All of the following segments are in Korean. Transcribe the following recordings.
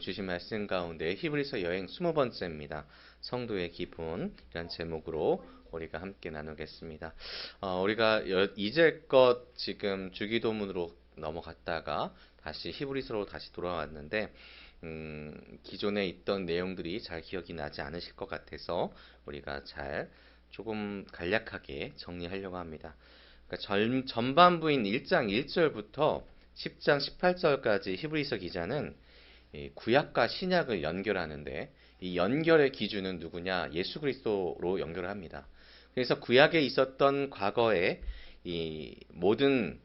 주신 말씀 가운데 히브리서 여행 20번째입니다. 성도의 기분이란 제목으로 우리가 함께 나누겠습니다. 우리가 이제껏 지금 주기도문으로 넘어갔다가 다시 히브리서로 다시 돌아왔는데 기존에 있던 내용들이 잘 기억이 나지 않으실 것 같아서 우리가 잘 조금 간략하게 정리하려고 합니다. 그러니까 전반부인 1장 1절부터 10장 18절까지 히브리서 기자는 구약과 신약을 연결하는데 이 연결의 기준은 누구냐? 예수 그리스도로 연결을 합니다. 그래서 구약에 있었던 과거의 이 모든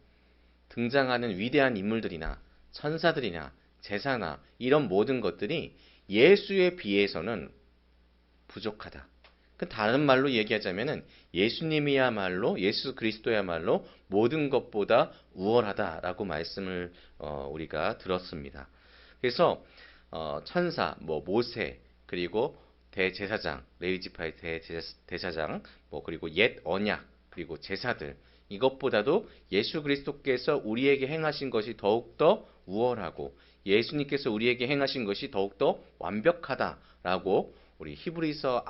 등장하는 위대한 인물들이나 천사들이나 제사나 이런 모든 것들이 예수에 비해서는 부족하다. 다른 말로 얘기하자면은 예수님이야말로 예수 그리스도야말로 모든 것보다 우월하다라고 말씀을 우리가 들었습니다. 그래서 천사, 모세, 그리고 대제사장, 레위지파의 대제사장, 그리고 옛 언약, 그리고 제사들 이것보다도 예수 그리스도께서 우리에게 행하신 것이 더욱더 우월하고 예수님께서 우리에게 행하신 것이 더욱더 완벽하다라고 우리 히브리서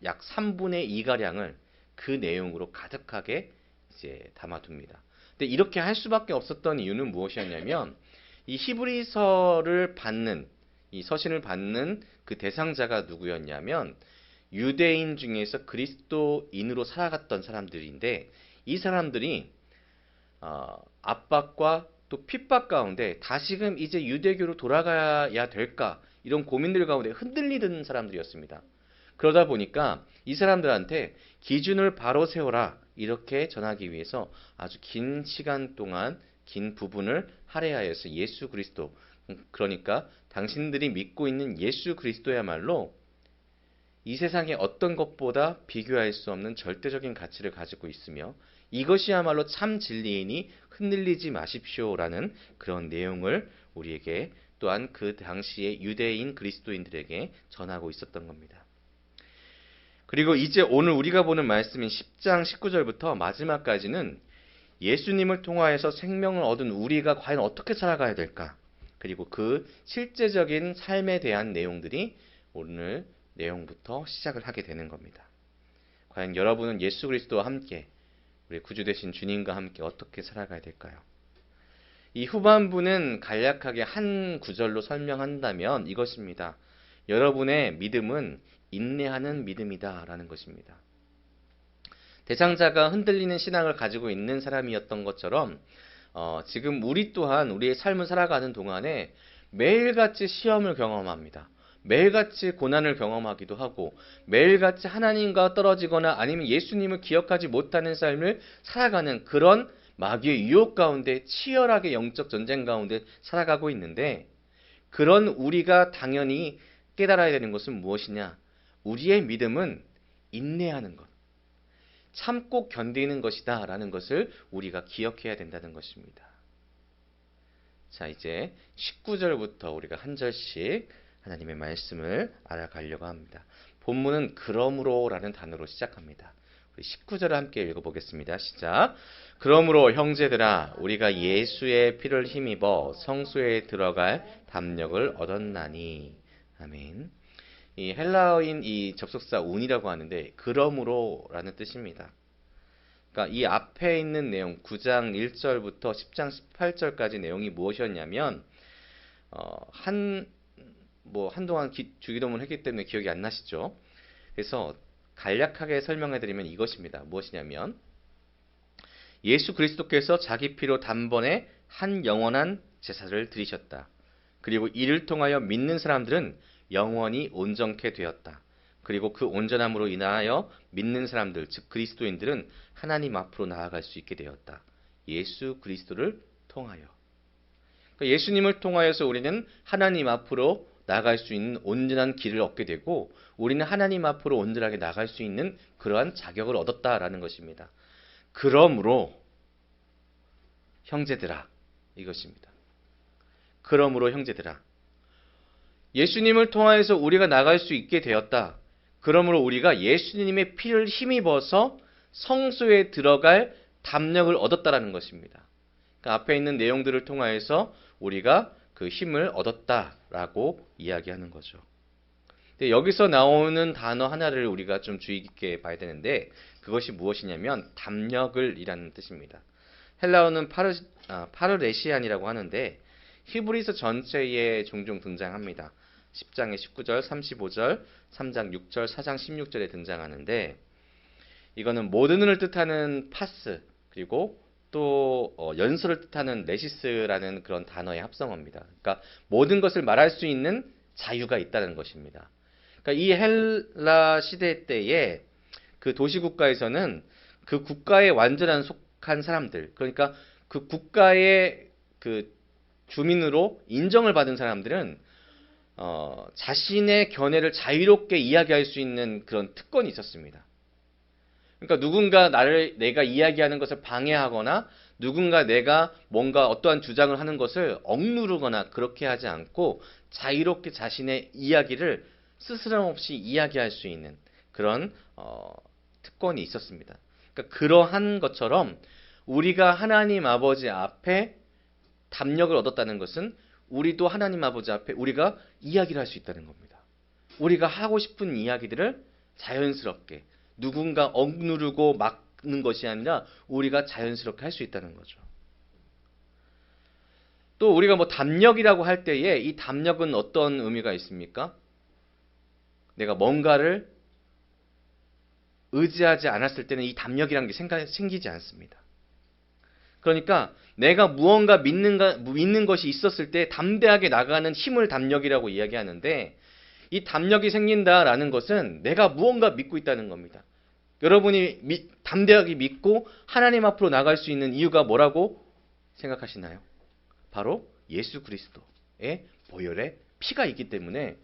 약 3분의 2가량을 그 내용으로 가득하게 이제 담아둡니다. 근데 이렇게 할 수밖에 없었던 이유는 무엇이었냐면 이 히브리서를 받는 이 서신을 받는 그 대상자가 누구였냐면 유대인 중에서 그리스도인으로 살아갔던 사람들인데 이 사람들이 압박과 또 핍박 가운데 다시금 이제 유대교로 돌아가야 될까 이런 고민들 가운데 흔들리던 사람들이었습니다. 그러다 보니까 이 사람들한테 기준을 바로 세워라 이렇게 전하기 위해서 아주 긴 시간 동안 긴 부분을 할애하여서 예수 그리스도, 그러니까 당신들이 믿고 있는 예수 그리스도야말로 이 세상의 어떤 것보다 비교할 수 없는 절대적인 가치를 가지고 있으며 이것이야말로 참 진리이니 흔들리지 마십시오라는 그런 내용을 우리에게 또한 그 당시의 유대인 그리스도인들에게 전하고 있었던 겁니다. 그리고 이제 오늘 우리가 보는 말씀인 10장 19절부터 마지막까지는 예수님을 통하여서 생명을 얻은 우리가 과연 어떻게 살아가야 될까? 그리고 그 실제적인 삶에 대한 내용들이 오늘 내용부터 시작을 하게 되는 겁니다. 과연 여러분은 예수 그리스도와 함께 우리 구주 되신 주님과 함께 어떻게 살아가야 될까요? 이 후반부는 간략하게 한 구절로 설명한다면 이것입니다. 여러분의 믿음은 인내하는 믿음이다 라는 것입니다. 대상자가 흔들리는 신앙을 가지고 있는 사람이었던 것처럼 지금 우리 또한 우리의 삶을 살아가는 동안에 매일같이 시험을 경험합니다. 매일같이 고난을 경험하기도 하고 매일같이 하나님과 떨어지거나 아니면 예수님을 기억하지 못하는 삶을 살아가는 그런 마귀의 유혹 가운데 치열하게 영적 전쟁 가운데 살아가고 있는데 그런 우리가 당연히 깨달아야 되는 것은 무엇이냐? 우리의 믿음은 인내하는 것. 참고 견디는 것이다 라는 것을 우리가 기억해야 된다는 것입니다. 자, 이제 19절부터 우리가 한 절씩 하나님의 말씀을 알아가려고 합니다. 본문은 그러므로 라는 단어로 시작합니다. 우리 19절을 함께 읽어보겠습니다. 시작. 그러므로 형제들아 우리가 예수의 피를 힘입어 성소에 들어갈 담력을 얻었나니. 아멘. 이 헬라어인 이 접속사 운이라고 하는데 그러므로라는 뜻입니다. 그러니까 이 앞에 있는 내용 9장 1절부터 10장 18절까지 내용이 무엇이었냐면 한동안 주기도문을 했기 때문에 기억이 안 나시죠? 그래서 간략하게 설명해 드리면 이것입니다. 무엇이냐면 예수 그리스도께서 자기 피로 단번에 한 영원한 제사를 드리셨다. 그리고 이를 통하여 믿는 사람들은 영원히 온전케 되었다. 그리고 그 온전함으로 인하여 믿는 사람들, 즉 그리스도인들은 하나님 앞으로 나아갈 수 있게 되었다. 예수 그리스도를 통하여. 그러니까 예수님을 통하여서 우리는 하나님 앞으로 나아갈 수 있는 온전한 길을 얻게 되고 우리는 하나님 앞으로 온전하게 나아갈 수 있는 그러한 자격을 얻었다라는 것입니다. 그러므로 형제들아 이것입니다. 그러므로 형제들아 예수님을 통하여서 우리가 나갈 수 있게 되었다. 그러므로 우리가 예수님의 피를 힘입어서 성소에 들어갈 담력을 얻었다라는 것입니다. 그 앞에 있는 내용들을 통하여서 우리가 그 힘을 얻었다라고 이야기하는 거죠. 근데 여기서 나오는 단어 하나를 우리가 좀 주의 깊게 봐야 되는데 그것이 무엇이냐면 담력을 이라는 뜻입니다. 헬라어는 파르레시안이라고 하는데 히브리서 전체에 종종 등장합니다. 10장의 19절, 35절, 3장 6절, 4장 16절에 등장하는데 이거는 모든을 뜻하는 파스 그리고 또 연설을 뜻하는 레시스라는 그런 단어의 합성어입니다. 그러니까 모든 것을 말할 수 있는 자유가 있다는 것입니다. 그러니까 이 헬라 시대 때에 그 도시국가에서는 그 국가에 완전한 속한 사람들, 그러니까 그 국가의 그 주민으로 인정을 받은 사람들은 자신의 견해를 자유롭게 이야기할 수 있는 그런 특권이 있었습니다. 그러니까 누군가 내가 이야기하는 것을 방해하거나 누군가 내가 뭔가 어떠한 주장을 하는 것을 억누르거나 그렇게 하지 않고 자유롭게 자신의 이야기를 스스럼 없이 이야기할 수 있는 그런 특권이 있었습니다. 그러니까 그러한 것처럼 우리가 하나님 아버지 앞에 담력을 얻었다는 것은 우리도 하나님 아버지 앞에 우리가 이야기를 할 수 있다는 겁니다. 우리가 하고 싶은 이야기들을 자연스럽게 누군가 억누르고 막는 것이 아니라 우리가 자연스럽게 할 수 있다는 거죠. 또 우리가 뭐 담력이라고 할 때에 이 담력은 어떤 의미가 있습니까? 내가 뭔가를 의지하지 않았을 때는 이 담력이라는 게 생기지 않습니다. 그러니까 내가 무언가 믿는 것이 있었을 때 담대하게 나가는 힘을 담력이라고 이야기하는데 이 담력이 생긴다라는 것은 내가 무언가 믿고 있다는 겁니다. 여러분이 담대하게 믿고 하나님 앞으로 나갈 수 있는 이유가 뭐라고 생각하시나요? 바로 예수 그리스도의 보혈의 피가 있기 때문에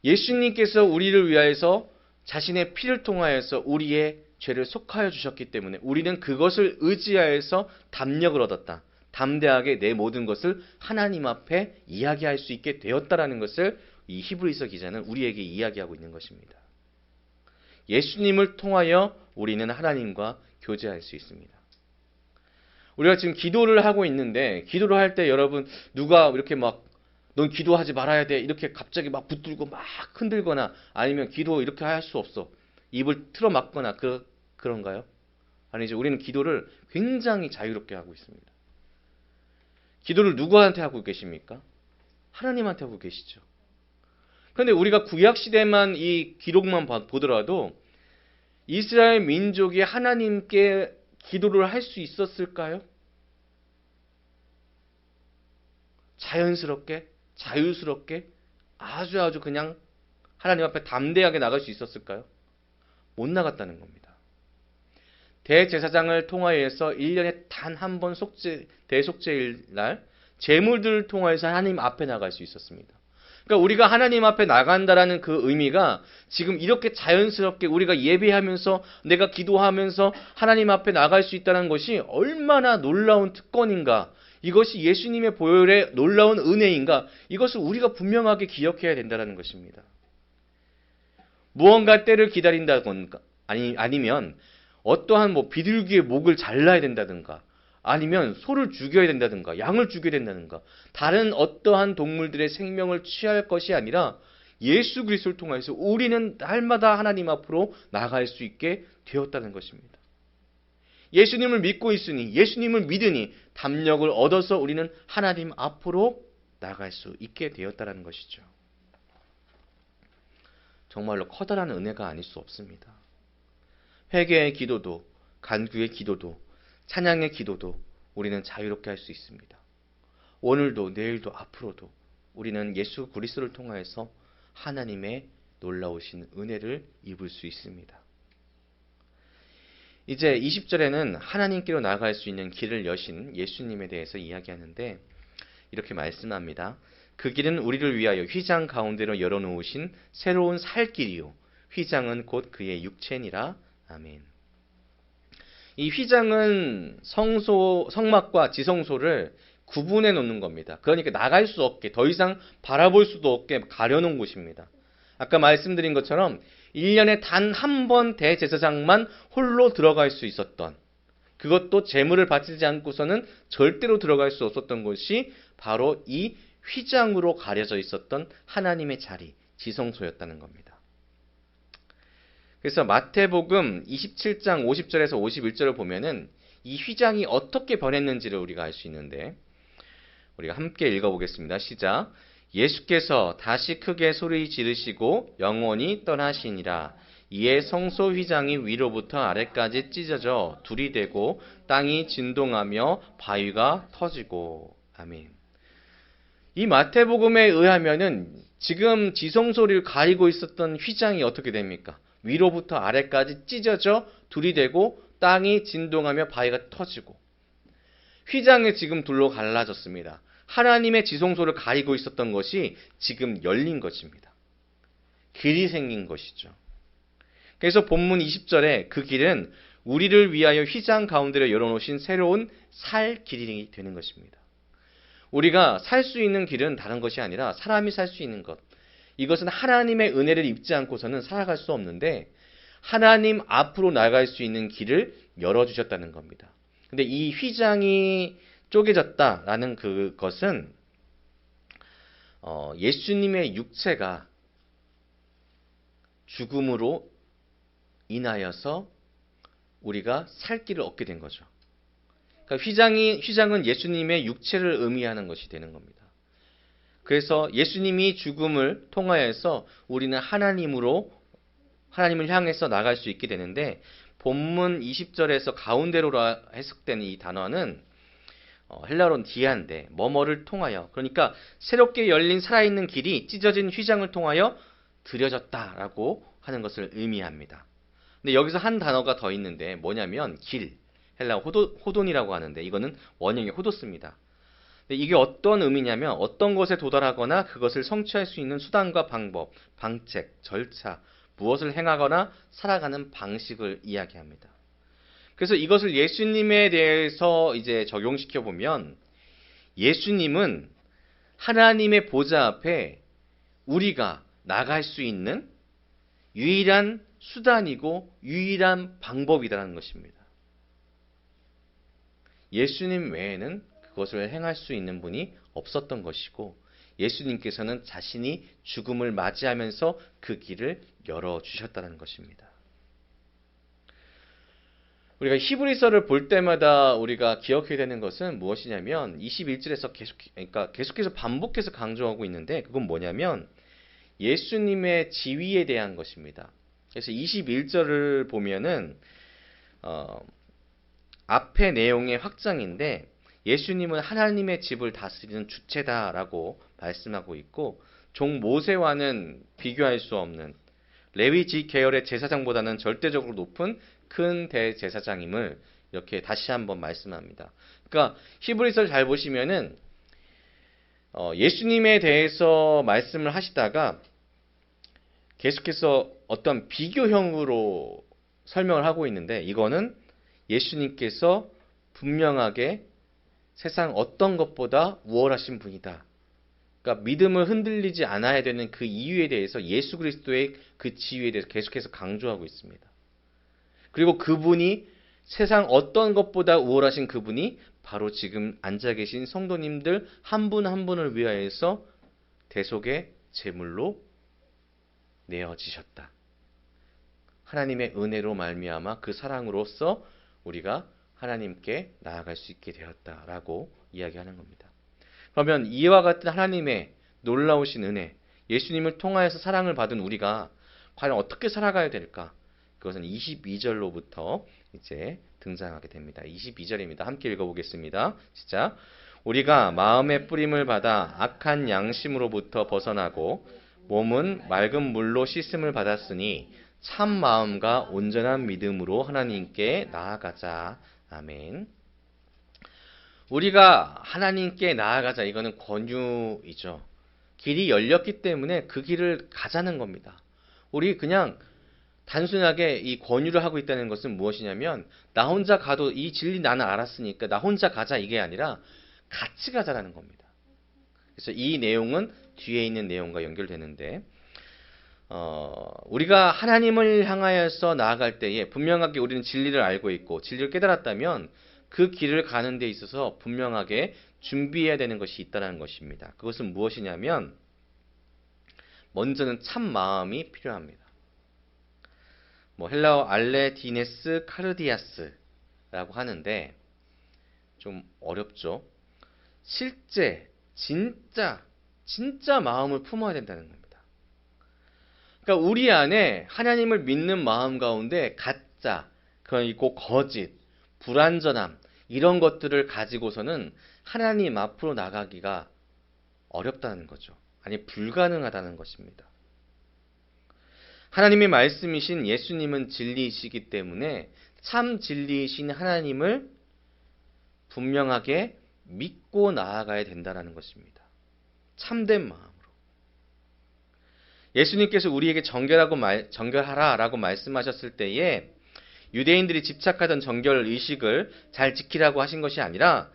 예수님께서 우리를 위하여서 자신의 피를 통하여서 우리의 죄를 속하여 주셨기 때문에 우리는 그것을 의지하여서 담력을 얻었다. 담대하게 내 모든 것을 하나님 앞에 이야기할 수 있게 되었다라는 것을 이 히브리서 기자는 우리에게 이야기하고 있는 것입니다. 예수님을 통하여 우리는 하나님과 교제할 수 있습니다. 우리가 지금 기도를 하고 있는데 기도를 할 때 여러분 누가 이렇게 막 넌 기도하지 말아야 돼 이렇게 갑자기 막 붙들고 막 흔들거나 아니면 기도 이렇게 할 수 없어 입을 틀어막거나 그런가요? 아니죠. 우리는 기도를 굉장히 자유롭게 하고 있습니다. 기도를 누구한테 하고 계십니까? 하나님한테 하고 계시죠. 그런데 우리가 구약시대만 이 기록만 보더라도 이스라엘 민족이 하나님께 기도를 할 수 있었을까요? 자연스럽게, 자유스럽게, 아주 그냥 하나님 앞에 담대하게 나갈 수 있었을까요? 못 나갔다는 겁니다. 대제사장을 통하여서 1년에 단 한 번 대속죄일 날 제물들을 통하여서 하나님 앞에 나갈 수 있었습니다. 그러니까 우리가 하나님 앞에 나간다라는 그 의미가 지금 이렇게 자연스럽게 우리가 예배하면서 내가 기도하면서 하나님 앞에 나갈 수 있다는 것이 얼마나 놀라운 특권인가, 이것이 예수님의 보혈의 놀라운 은혜인가, 이것을 우리가 분명하게 기억해야 된다는 것입니다. 무언가 때를 기다린다든가 아니면 어떠한 비둘기의 목을 잘라야 된다든가 아니면 소를 죽여야 된다든가 양을 죽여야 된다든가 다른 어떠한 동물들의 생명을 취할 것이 아니라 예수 그리스도를 통해서 우리는 날마다 하나님 앞으로 나갈 수 있게 되었다는 것입니다. 예수님을 믿고 있으니 예수님을 믿으니 담력을 얻어서 우리는 하나님 앞으로 나갈 수 있게 되었다는 것이죠. 정말로 커다란 은혜가 아닐 수 없습니다. 회개의 기도도 간구의 기도도 찬양의 기도도 우리는 자유롭게 할 수 있습니다. 오늘도 내일도 앞으로도 우리는 예수 그리스도를 통하여서 하나님의 놀라우신 은혜를 입을 수 있습니다. 이제 20절에는 하나님께로 나아갈 수 있는 길을 여신 예수님에 대해서 이야기하는데 이렇게 말씀합니다. 그 길은 우리를 위하여 휘장 가운데로 열어놓으신 새로운 살 길이요 휘장은 곧 그의 육체니라. 아멘. 이 휘장은 성막과 지성소를 구분해 놓는 겁니다. 그러니까 나갈 수 없게 더 이상 바라볼 수도 없게 가려놓은 곳입니다. 아까 말씀드린 것처럼 1년에 단 한 번 대제사장만 홀로 들어갈 수 있었던, 그것도 제물을 바치지 않고서는 절대로 들어갈 수 없었던 곳이 바로 이 휘장으로 가려져 있었던 하나님의 자리, 지성소였다는 겁니다. 그래서 마태복음 27장 50절에서 51절을 보면은 이 휘장이 어떻게 변했는지를 우리가 알 수 있는데, 우리가 함께 읽어보겠습니다. 시작. 예수께서 다시 크게 소리 지르시고 영원히 떠나시니라. 이에 성소 휘장이 위로부터 아래까지 찢어져 둘이 되고 땅이 진동하며 바위가 터지고. 아멘. 이 마태복음에 의하면은 지금 지성소를 가리고 있었던 휘장이 어떻게 됩니까? 위로부터 아래까지 찢어져 둘이 되고 땅이 진동하며 바위가 터지고, 휘장이 지금 둘로 갈라졌습니다. 하나님의 지성소를 가리고 있었던 것이 지금 열린 것입니다. 길이 생긴 것이죠. 그래서 본문 20절에 그 길은 우리를 위하여 휘장 가운데로 열어놓으신 새로운 살 길이 되는 것입니다. 우리가 살 수 있는 길은 다른 것이 아니라 사람이 살 수 있는 것. 이것은 하나님의 은혜를 입지 않고서는 살아갈 수 없는데 하나님 앞으로 나갈 수 있는 길을 열어주셨다는 겁니다. 근데 이 휘장이 쪼개졌다라는 그것은 예수님의 육체가 죽음으로 인하여서 우리가 살 길을 얻게 된 거죠. 그러니까 휘장은 예수님의 육체를 의미하는 것이 되는 겁니다. 그래서 예수님이 죽음을 통하여서 우리는 하나님을 향해서 나갈 수 있게 되는데, 본문 20절에서 가운데로 해석되는 이 단어는 헬라어는 디아인데 뭐뭐를 통하여, 그러니까 새롭게 열린 살아있는 길이 찢어진 휘장을 통하여 들여졌다라고 하는 것을 의미합니다. 근데 여기서 한 단어가 더 있는데 뭐냐면 길, 헬라어 호돈이라고 하는데 이거는 원형의 호도스입니다. 근데 이게 어떤 의미냐면 어떤 것에 도달하거나 그것을 성취할 수 있는 수단과 방법, 방책, 절차, 무엇을 행하거나 살아가는 방식을 이야기합니다. 그래서 이것을 예수님에 대해서 이제 적용시켜 보면, 예수님은 하나님의 보좌 앞에 우리가 나갈 수 있는 유일한 수단이고 유일한 방법이라는 것입니다. 예수님 외에는 그것을 행할 수 있는 분이 없었던 것이고, 예수님께서는 자신이 죽음을 맞이하면서 그 길을 열어주셨다는 것입니다. 우리가 히브리서를 볼 때마다 우리가 기억해야 되는 것은 무엇이냐면 21절에서 계속해서 반복해서 강조하고 있는데, 그건 뭐냐면 예수님의 지위에 대한 것입니다. 그래서 21절을 보면은 앞의 내용의 확장인데, 예수님은 하나님의 집을 다스리는 주체다라고 말씀하고 있고, 종 모세와는 비교할 수 없는 레위지 계열의 제사장보다는 절대적으로 높은 큰 대제사장임을 이렇게 다시 한번 말씀합니다. 그러니까 히브리서를 잘 보시면은 예수님에 대해서 말씀을 하시다가 계속해서 어떤 비교형으로 설명을 하고 있는데, 이거는 예수님께서 분명하게 세상 어떤 것보다 우월하신 분이다. 그러니까 믿음을 흔들리지 않아야 되는 그 이유에 대해서 예수 그리스도의 그 지위에 대해서 계속해서 강조하고 있습니다. 그리고 그분이 세상 어떤 것보다 우월하신 그분이 바로 지금 앉아 계신 성도님들 한 분 한 분을 위하여서 대속의 제물로 내어지셨다. 하나님의 은혜로 말미암아 그 사랑으로서 우리가 하나님께 나아갈 수 있게 되었다라고 이야기하는 겁니다. 그러면 이와 같은 하나님의 놀라우신 은혜, 예수님을 통하여서 사랑을 받은 우리가 과연 어떻게 살아가야 될까? 그것은 22절로부터 이제 등장하게 됩니다. 22절입니다. 함께 읽어보겠습니다. 시작. 우리가 마음의 뿌림을 받아 악한 양심으로부터 벗어나고 몸은 맑은 물로 씻음을 받았으니 참 마음과 온전한 믿음으로 하나님께 나아가자. 아멘. 우리가 하나님께 나아가자. 이거는 권유이죠. 길이 열렸기 때문에 그 길을 가자는 겁니다. 우리 그냥 단순하게 이 권유를 하고 있다는 것은 무엇이냐면, 나 혼자 가도 이 진리 나는 알았으니까 나 혼자 가자, 이게 아니라 같이 가자라는 겁니다. 그래서 이 내용은 뒤에 있는 내용과 연결되는데, 우리가 하나님을 향하여서 나아갈 때에 분명하게 우리는 진리를 알고 있고 진리를 깨달았다면 그 길을 가는 데 있어서 분명하게 준비해야 되는 것이 있다는 것입니다. 그것은 무엇이냐면 먼저는 참 마음이 필요합니다. 헬라어 알레디네스 카르디아스라고 하는데 좀 어렵죠. 실제 진짜 마음을 품어야 된다는 겁니다. 그러니까 우리 안에 하나님을 믿는 마음 가운데 가짜, 그리고 거짓, 불완전함 이런 것들을 가지고서는 하나님 앞으로 나가기가 어렵다는 거죠. 아니 불가능하다는 것입니다. 하나님의 말씀이신 예수님은 진리이시기 때문에 참 진리이신 하나님을 분명하게 믿고 나아가야 된다는 것입니다. 참된 마음으로. 예수님께서 우리에게 정결하라라고 말씀하셨을 때에 유대인들이 집착하던 정결 의식을 잘 지키라고 하신 것이 아니라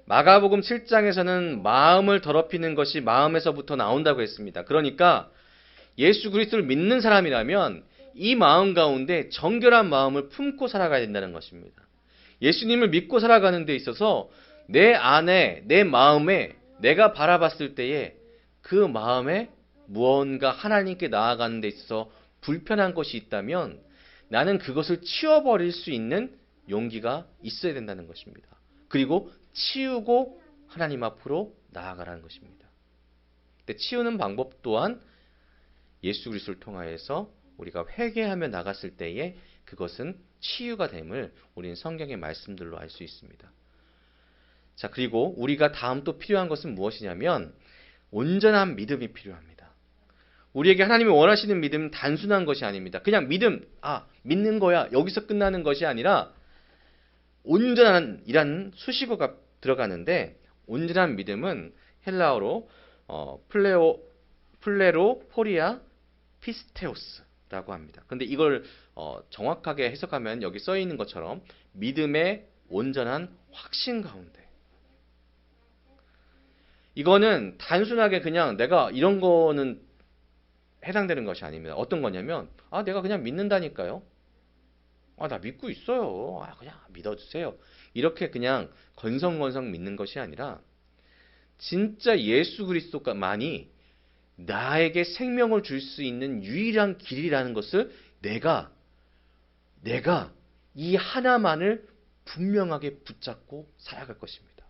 마가복음 7장에서는 마음을 더럽히는 것이 마음에서부터 나온다고 했습니다. 그러니까 예수 그리스도를 믿는 사람이라면 이 마음 가운데 정결한 마음을 품고 살아가야 된다는 것입니다. 예수님을 믿고 살아가는 데 있어서 내 안에, 내 마음에 내가 바라봤을 때에 그 마음에 무언가 하나님께 나아가는 데 있어서 불편한 것이 있다면 나는 그것을 치워버릴 수 있는 용기가 있어야 된다는 것입니다. 그리고 치우고 하나님 앞으로 나아가라는 것입니다. 근데 치우는 방법 또한 예수 그리스도를 통하여서 우리가 회개하며 나갔을 때에 그것은 치유가 됨을 우리는 성경의 말씀들로 알 수 있습니다. 자, 그리고 우리가 다음 또 필요한 것은 무엇이냐면 온전한 믿음이 필요합니다. 우리에게 하나님이 원하시는 믿음은 단순한 것이 아닙니다. 그냥 믿음, 믿는 거야 여기서 끝나는 것이 아니라 온전한 이라는 수식어가 들어가는데 온전한 믿음은 헬라어로 플레로 포리아 피스테오스라고 합니다. 근데 이걸 정확하게 해석하면 여기 써 있는 것처럼 믿음의 온전한 확신 가운데. 이거는 단순하게 그냥 내가 이런 거는 해당되는 것이 아닙니다. 어떤 거냐면 내가 그냥 믿는다니까요. 나 믿고 있어요. 그냥 믿어주세요. 이렇게 그냥 건성건성 믿는 것이 아니라 진짜 예수 그리스도만이 나에게 생명을 줄 수 있는 유일한 길이라는 것을 내가 이 하나만을 분명하게 붙잡고 살아갈 것입니다.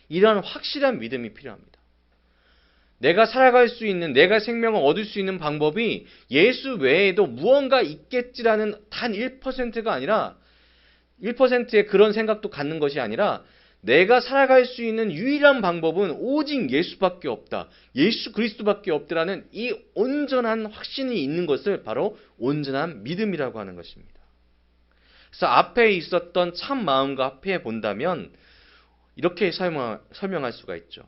이러한 확실한 믿음이 필요합니다. 내가 살아갈 수 있는, 내가 생명을 얻을 수 있는 방법이 예수 외에도 무언가 있겠지라는 단 1%가 아니라 1%의 그런 생각도 갖는 것이 아니라 내가 살아갈 수 있는 유일한 방법은 오직 예수밖에 없다. 예수 그리스도밖에 없다라는 이 온전한 확신이 있는 것을 바로 온전한 믿음이라고 하는 것입니다. 그래서 앞에 있었던 참 마음과 앞에 본다면 이렇게 설명할 수가 있죠.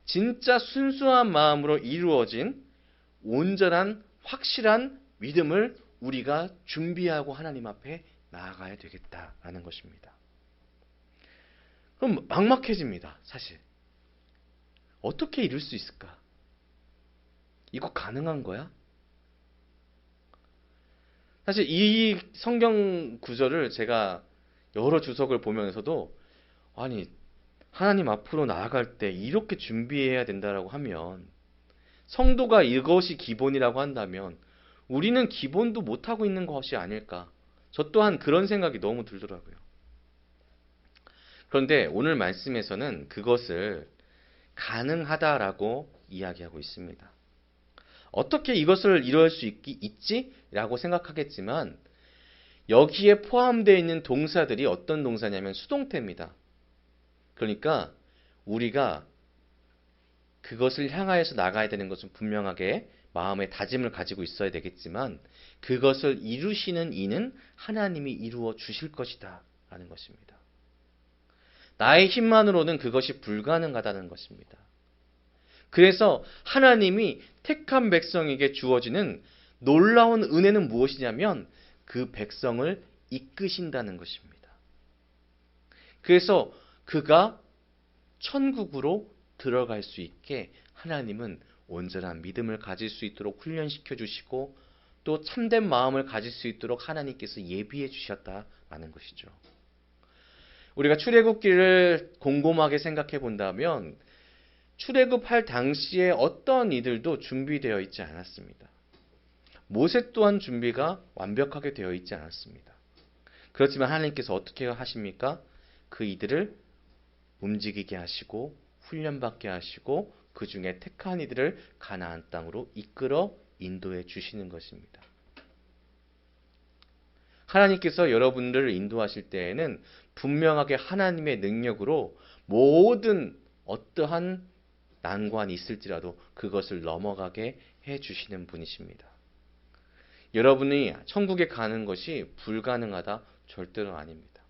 진짜 순수한 마음으로 이루어진 온전한 확실한 믿음을 우리가 준비하고 하나님 앞에 나아가야 되겠다라는 것입니다. 그럼 막막해집니다. 사실. 어떻게 이룰 수 있을까? 이거 가능한 거야? 사실 이 성경 구절을 제가 여러 주석을 보면서도 하나님 앞으로 나아갈 때 이렇게 준비해야 된다라고 하면 성도가 이것이 기본이라고 한다면 우리는 기본도 못하고 있는 것이 아닐까. 저 또한 그런 생각이 너무 들더라고요. 그런데 오늘 말씀에서는 그것을 가능하다라고 이야기하고 있습니다. 어떻게 이것을 이루어할 수 있지? 라고 생각하겠지만 여기에 포함되어 있는 동사들이 어떤 동사냐면 수동태입니다. 그러니까 우리가 그것을 향하여서 나가야 되는 것은 분명하게 마음의 다짐을 가지고 있어야 되겠지만 그것을 이루시는 이는 하나님이 이루어 주실 것이다 라는 것입니다. 나의 힘만으로는 그것이 불가능하다는 것입니다. 그래서 하나님이 택한 백성에게 주어지는 놀라운 은혜는 무엇이냐면 그 백성을 이끄신다는 것입니다. 그래서 그가 천국으로 들어갈 수 있게 하나님은 온전한 믿음을 가질 수 있도록 훈련시켜 주시고 또 참된 마음을 가질 수 있도록 하나님께서 예비해 주셨다라는 것이죠. 우리가 출애굽기를 곰곰하게 생각해 본다면 출애굽할 당시에 어떤 이들도 준비되어 있지 않았습니다. 모세 또한 준비가 완벽하게 되어 있지 않았습니다. 그렇지만 하나님께서 어떻게 하십니까? 그 이들을 움직이게 하시고 훈련받게 하시고 그 중에 택한 이들을 가나안 땅으로 이끌어 인도해 주시는 것입니다. 하나님께서 여러분들을 인도하실 때에는 분명하게 하나님의 능력으로 모든 어떠한 난관이 있을지라도 그것을 넘어가게 해 주시는 분이십니다. 여러분이 천국에 가는 것이 불가능하다? 절대로 아닙니다.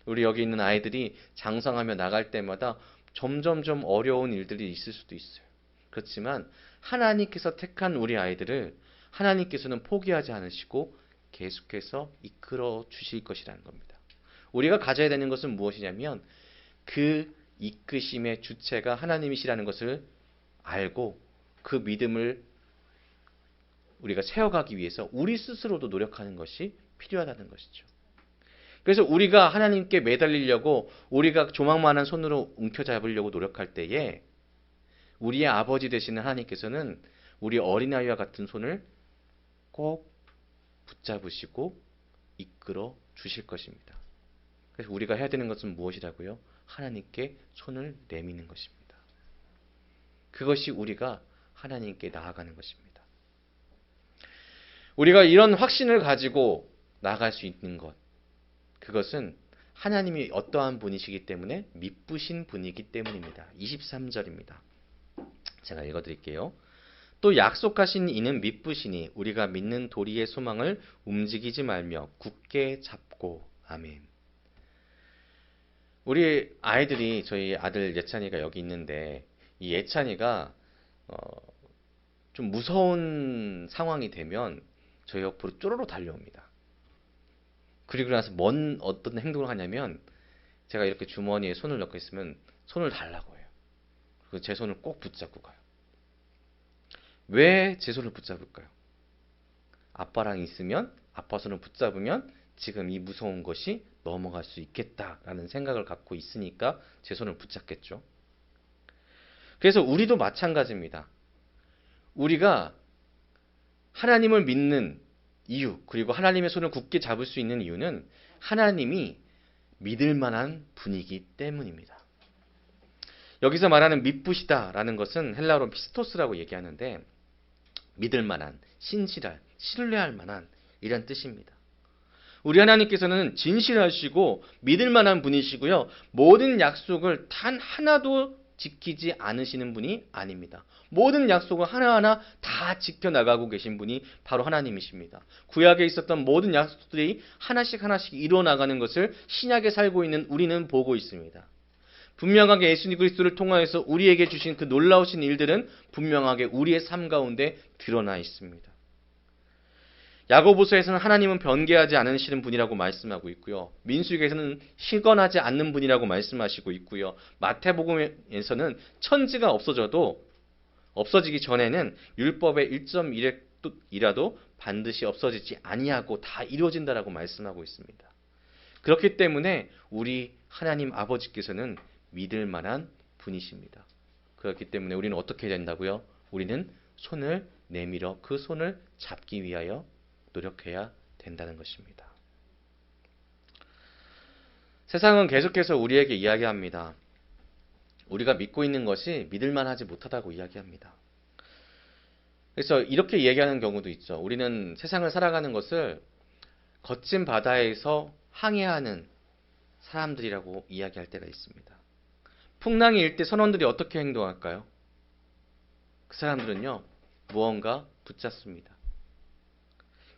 우리 여기 있는 아이들이 장성하며 나갈 때마다 점점점 어려운 일들이 있을 수도 있어요. 그렇지만 하나님께서 택한 우리 아이들을 하나님께서는 포기하지 않으시고 계속해서 이끌어 주실 것이라는 겁니다. 우리가 가져야 되는 것은 무엇이냐면 그 이끄심의 주체가 하나님이시라는 것을 알고 그 믿음을 우리가 세워가기 위해서 우리 스스로도 노력하는 것이 필요하다는 것이죠. 그래서 우리가 하나님께 매달리려고 우리가 조망만한 손으로 움켜잡으려고 노력할 때에 우리의 아버지 되시는 하나님께서는 우리 어린아이와 같은 손을 꼭 붙잡으시고 이끌어 주실 것입니다. 그래서 우리가 해야 되는 것은 무엇이라고요? 하나님께 손을 내미는 것입니다. 그것이 우리가 하나님께 나아가는 것입니다. 우리가 이런 확신을 가지고 나아갈 수 있는 것, 그것은 하나님이 어떠한 분이시기 때문에 미쁘신 분이기 때문입니다. 23절입니다. 제가 읽어드릴게요. 또 약속하신 이는 미쁘시니 우리가 믿는 도리의 소망을 움직이지 말며 굳게 잡고. 아멘. 우리 아이들이, 저희 아들 예찬이가 여기 있는데 이 예찬이가 좀 무서운 상황이 되면 저희 옆으로 쪼로로 달려옵니다. 그리고 나서 어떤 행동을 하냐면 제가 이렇게 주머니에 손을 넣고 있으면 손을 달라고 해요. 그리고 제 손을 꼭 붙잡고 가요. 왜 제 손을 붙잡을까요? 아빠랑 있으면, 아빠 손을 붙잡으면 지금 이 무서운 것이 넘어갈 수 있겠다라는 생각을 갖고 있으니까 제 손을 붙잡겠죠. 그래서 우리도 마찬가지입니다. 우리가 하나님을 믿는 이유, 그리고 하나님의 손을 굳게 잡을 수 있는 이유는 하나님이 믿을 만한 분이기 때문입니다. 여기서 말하는 미쁘시다라는 것은 헬라어로 피스토스라고 얘기하는데 믿을 만한, 신실할, 신뢰할 만한 이런 뜻입니다. 우리 하나님께서는 진실하시고 믿을 만한 분이시고요. 모든 약속을 단 하나도 지키지 않으시는 분이 아닙니다. 모든 약속을 하나하나 다 지켜나가고 계신 분이 바로 하나님이십니다. 구약에 있었던 모든 약속들이 하나씩 하나씩 이루어나가는 것을 신약에 살고 있는 우리는 보고 있습니다. 분명하게 예수 그리스도를 통하여서 우리에게 주신 그 놀라우신 일들은 분명하게 우리의 삶 가운데 드러나 있습니다. 야고보서에서는 하나님은 변개하지 않으시는 분이라고 말씀하고 있고요. 민수기에서는 희건하지 않는 분이라고 말씀하시고 있고요. 마태복음에서는 천지가 없어지기 전에는 율법의 1.1획이라도 반드시 없어지지 아니하고 다 이루어진다라고 말씀하고 있습니다. 그렇기 때문에 우리 하나님 아버지께서는 믿을 만한 분이십니다. 그렇기 때문에 우리는 어떻게 해야 된다고요? 우리는 손을 내밀어 그 손을 잡기 위하여 노력해야 된다는 것입니다. 세상은 계속해서 우리에게 이야기합니다. 우리가 믿고 있는 것이 믿을만하지 못하다고 이야기합니다. 그래서 이렇게 얘기하는 경우도 있죠. 우리는 세상을 살아가는 것을 거친 바다에서 항해하는 사람들이라고 이야기할 때가 있습니다. 풍랑이 일 때 선원들이 어떻게 행동할까요? 그 사람들은요, 무언가 붙잡습니다.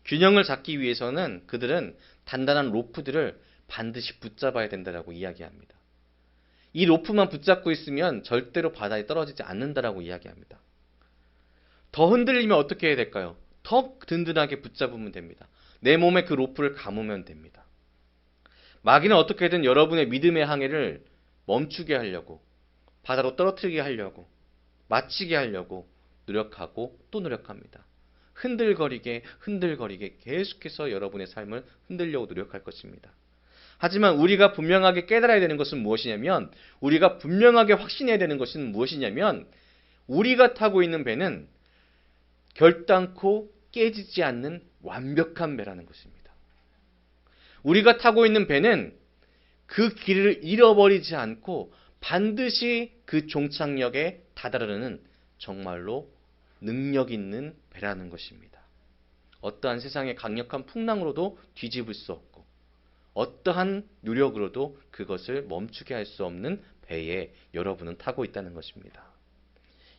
균형을 잡기 위해서는 그들은 단단한 로프들을 반드시 붙잡아야 된다고 이야기합니다. 이 로프만 붙잡고 있으면 절대로 바다에 떨어지지 않는다라고 이야기합니다. 더 흔들리면 어떻게 해야 될까요? 더 든든하게 붙잡으면 됩니다. 내 몸에 그 로프를 감으면 됩니다. 마귀는 어떻게든 여러분의 믿음의 항해를 멈추게 하려고, 바다로 떨어뜨리게 하려고, 마치게 하려고 노력하고 또 노력합니다. 흔들거리게 계속해서 여러분의 삶을 흔들려고 노력할 것입니다. 하지만 우리가 분명하게 깨달아야 되는 것은 무엇이냐면, 우리가 분명하게 확신해야 되는 것은 무엇이냐면, 우리가 타고 있는 배는 결단코 깨지지 않는 완벽한 배라는 것입니다. 우리가 타고 있는 배는 그 길을 잃어버리지 않고 반드시 그 종착역에 다다르는 정말로 능력 있는 배라는 것입니다. 어떠한 세상의 강력한 풍랑으로도 뒤집을 수 없고 어떠한 노력으로도 그것을 멈추게 할 수 없는 배에 여러분은 타고 있다는 것입니다.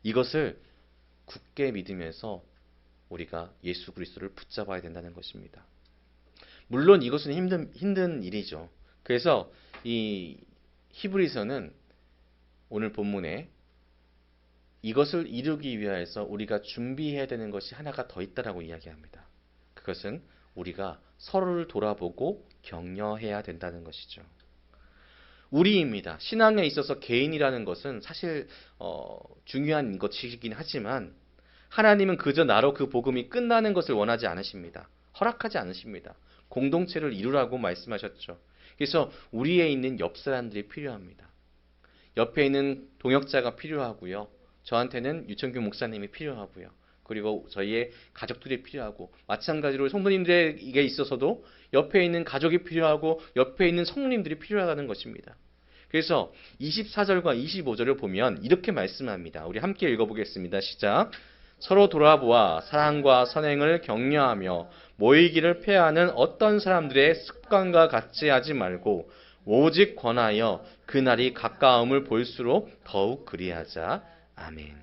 이것을 굳게 믿으면서 우리가 예수 그리스도를 붙잡아야 된다는 것입니다. 물론 이것은 힘든 일이죠. 그래서 이 히브리서는 오늘 본문에 이것을 이루기 위하여서 우리가 준비해야 되는 것이 하나가 더 있다라고 이야기합니다. 그것은 우리가 서로를 돌아보고 격려해야 된다는 것이죠. 우리입니다. 신앙에 있어서 개인이라는 것은 사실 중요한 것이긴 하지만 하나님은 그저 나로 그 복음이 끝나는 것을 원하지 않으십니다. 허락하지 않으십니다. 공동체를 이루라고 말씀하셨죠. 그래서 우리에 있는 옆 사람들이 필요합니다. 옆에 있는 동역자가 필요하고요. 저한테는 유천규 목사님이 필요하고요. 그리고 저희의 가족들이 필요하고, 마찬가지로 성도님들에게 있어서도 옆에 있는 가족이 필요하고 옆에 있는 성도님들이 필요하다는 것입니다. 그래서 24절과 25절을 보면 이렇게 말씀합니다. 우리 함께 읽어보겠습니다. 시작. 서로 돌아보아 사랑과 선행을 격려하며 모이기를 폐하는 어떤 사람들의 습관과 같이 하지 말고 오직 권하여 그날이 가까움을 볼수록 더욱 그리하자. 아멘.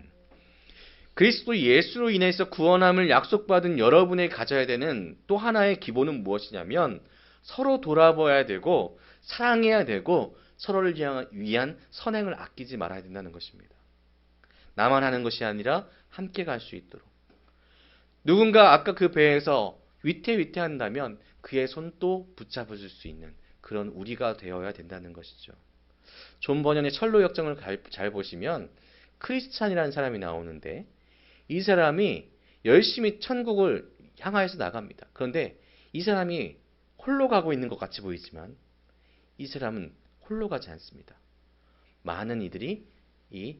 그리스도 예수로 인해서 구원함을 약속받은 여러분이 가져야 되는 또 하나의 기본은 무엇이냐면, 서로 돌아봐야 되고 사랑해야 되고 서로를 위한 선행을 아끼지 말아야 된다는 것입니다. 나만 하는 것이 아니라 함께 갈 수 있도록. 누군가 아까 그 배에서 위태위태한다면 그의 손도 붙잡아줄 수 있는 그런 우리가 되어야 된다는 것이죠. 존 버년의 철로 역정을 잘 보시면 크리스찬이라는 사람이 나오는데, 이 사람이 열심히 천국을 향하여서 나갑니다. 그런데 이 사람이 홀로 가고 있는 것 같이 보이지만 이 사람은 홀로 가지 않습니다. 많은 이들이 이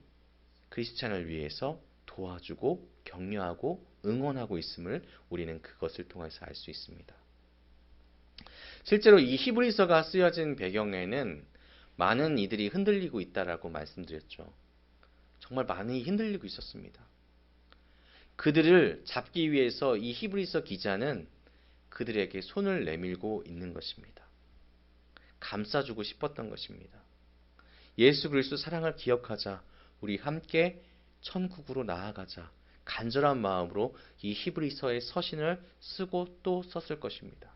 크리스찬을 위해서 도와주고 격려하고 응원하고 있음을 우리는 그것을 통해서 알 수 있습니다. 실제로 이 히브리서가 쓰여진 배경에는 많은 이들이 흔들리고 있다라고 말씀드렸죠. 정말 많이 흔들리고 있었습니다. 그들을 잡기 위해서 이 히브리서 기자는 그들에게 손을 내밀고 있는 것입니다. 감싸주고 싶었던 것입니다. 예수 그리스도 사랑을 기억하자. 우리 함께 천국으로 나아가자. 간절한 마음으로 이 히브리서의 서신을 쓰고 또 썼을 것입니다.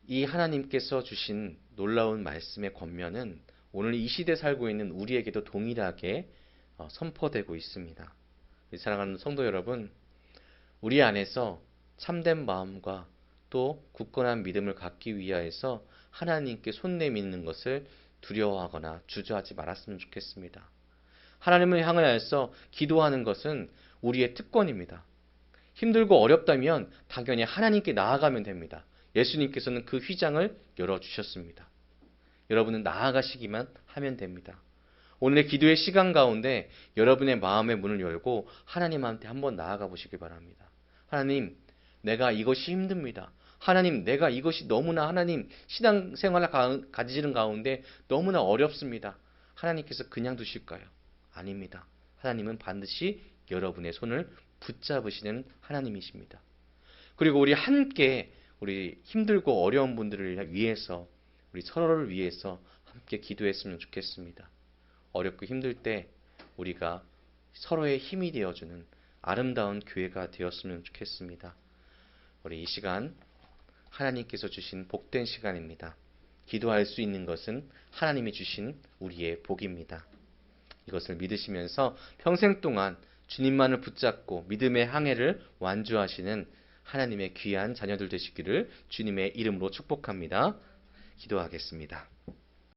이 하나님께서 주신 놀라운 말씀의 권면은 오늘 이 시대에 살고 있는 우리에게도 동일하게 선포되고 있습니다. 사랑하는 성도 여러분, 우리 안에서 참된 마음과 또 굳건한 믿음을 갖기 위하여서 하나님께 손 내미는 것을 두려워하거나 주저하지 말았으면 좋겠습니다. 하나님을 향하여서 기도하는 것은 우리의 특권입니다. 힘들고 어렵다면 당연히 하나님께 나아가면 됩니다. 예수님께서는 그 휘장을 열어주셨습니다. 여러분은 나아가시기만 하면 됩니다. 오늘의 기도의 시간 가운데 여러분의 마음의 문을 열고 하나님한테 한번 나아가 보시기 바랍니다. 하나님, 내가 이것이 힘듭니다. 하나님, 내가 이것이 너무나 하나님 신앙생활을 가지는 가운데 너무나 어렵습니다. 하나님께서 그냥 두실까요? 아닙니다. 하나님은 반드시 여러분의 손을 붙잡으시는 하나님이십니다. 그리고 우리 함께 우리 힘들고 어려운 분들을 위해서, 우리 서로를 위해서 함께 기도했으면 좋겠습니다. 어렵고 힘들 때 우리가 서로의 힘이 되어주는 아름다운 교회가 되었으면 좋겠습니다. 우리 이 시간 하나님께서 주신 복된 시간입니다. 기도할 수 있는 것은 하나님이 주신 우리의 복입니다. 이것을 믿으시면서 평생 동안 주님만을 붙잡고 믿음의 항해를 완주하시는 하나님의 귀한 자녀들 되시기를 주님의 이름으로 축복합니다. 기도하겠습니다.